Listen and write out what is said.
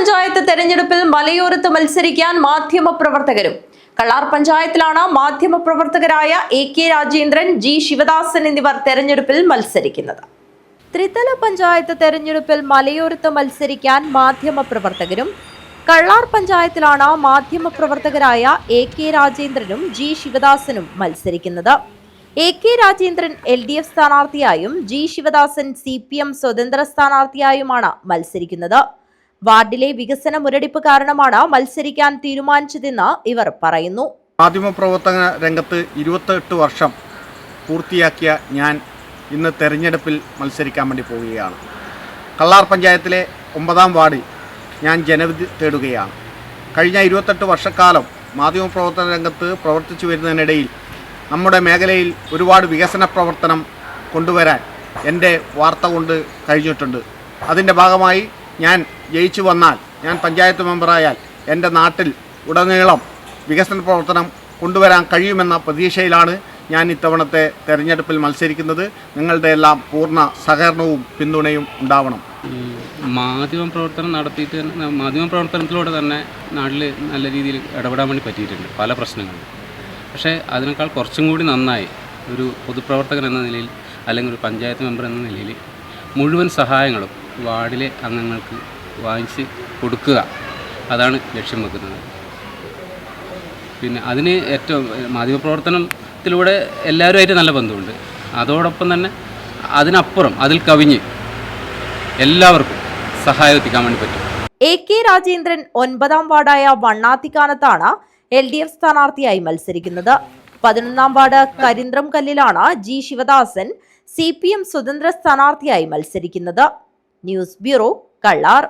പഞ്ചായത്ത് തെരഞ്ഞെടുപ്പിൽ മലയോരത്ത് മത്സരിക്കാൻ മാധ്യമപ്രവർത്തകരും. Kallar പഞ്ചായത്തിലാണ് മാധ്യമപ്രവർത്തകരായ AK Rajendran, G Sivadasan എന്നിവർ തെരഞ്ഞെടുപ്പിൽ മത്സരിക്കുന്നത്. ത്രിതല പഞ്ചായത്ത് തെരഞ്ഞെടുപ്പിൽ മലയോരത്ത് മത്സരിക്കാൻ മാധ്യമപ്രവർത്തകരും. കള്ളാർ പഞ്ചായത്തിലാണ് മാധ്യമപ്രവർത്തകരായ AK രാജേന്ദ്രനും G ശിവദാസനും മത്സരിക്കുന്നത്. AK Rajendran LDF സ്ഥാനാർത്ഥിയായും G Sivadasan CPM സ്വതന്ത്ര സ്ഥാനാർത്ഥിയായുമാണ് മത്സരിക്കുന്നത്. വാർഡിലെ വികസന മുരടിപ്പ് കാരണമാണ് മത്സരിക്കാൻ തീരുമാനിച്ചതെന്ന് ഇവർ പറയുന്നു. മാധ്യമപ്രവർത്തന രംഗത്ത് 28 വർഷം പൂർത്തിയാക്കിയ ഞാൻ ഇന്ന് തെരഞ്ഞെടുപ്പിൽ മത്സരിക്കാൻ വേണ്ടി പോവുകയാണ്. കള്ളാർ പഞ്ചായത്തിലെ 9ാം വാർഡിൽ ഞാൻ ജനവിധി തേടുകയാണ്. കഴിഞ്ഞ 28 വർഷക്കാലം മാധ്യമപ്രവർത്തന രംഗത്ത് പ്രവർത്തിച്ചു വരുന്നതിനിടയിൽ നമ്മുടെ മേഖലയിൽ ഒരുപാട് വികസന പ്രവർത്തനം കൊണ്ടുവരാൻ എൻ്റെ വാർത്ത കൊണ്ട് കഴിഞ്ഞിട്ടുണ്ട്. അതിൻ്റെ ഭാഗമായി ഞാൻ ജയിച്ചു വന്നാൽ, ഞാൻ പഞ്ചായത്ത് മെമ്പറായാൽ എൻ്റെ നാട്ടിൽ ഉടനീളം വികസന പ്രവർത്തനം കൊണ്ടുവരാൻ കഴിയുമെന്ന പ്രതീക്ഷയിലാണ് ഞാൻ ഇത്തവണത്തെ തെരഞ്ഞെടുപ്പിൽ മത്സരിക്കുന്നത്. നിങ്ങളുടെ എല്ലാം പൂർണ്ണ സഹകരണവും പിന്തുണയും ഉണ്ടാവണം. മാധ്യമപ്രവർത്തനത്തിലൂടെ തന്നെ നാട്ടിൽ നല്ല രീതിയിൽ ഇടപെടാൻ വേണ്ടി പറ്റിയിട്ടുണ്ട് പല പ്രശ്നങ്ങളും. പക്ഷേ അതിനേക്കാൾ കുറച്ചും കൂടി നന്നായി ഒരു പൊതുപ്രവർത്തകൻ എന്ന നിലയിൽ, അല്ലെങ്കിൽ ഒരു പഞ്ചായത്ത് മെമ്പർ എന്ന നിലയിൽ മുഴുവൻ സഹായങ്ങളും വാർഡിലെ അംഗങ്ങൾക്ക് വാങ്ങിച്ച് കൊടുക്കുക, അതാണ് ലക്ഷ്യം വെക്കുന്നത്. പിന്നെ അതിന് ഏറ്റവും മാധ്യമപ്രവർത്തനത്തിലൂടെ എല്ലാവരുമായിട്ട് നല്ല ബന്ധമുണ്ട്. അതോടൊപ്പം തന്നെ അതിനപ്പുറം, അതിൽ കവിഞ്ഞ് എല്ലാവർക്കും സഹായം എത്തിക്കാൻ വേണ്ടി പറ്റും. AK രാജേന്ദ്രൻ 9ാം വാർഡായ വണ്ണാത്തിക്കാനത്താണ് LDF സ്ഥാനാർത്ഥിയായി മത്സരിക്കുന്നത്. 11ാം വാർഡ് കരിന്ത്രം കല്ലിലാണ് G ശിവദാസൻ CPM സ്വതന്ത്ര സ്ഥാനാർത്ഥിയായി മത്സരിക്കുന്നത്. News bureau, Kallar.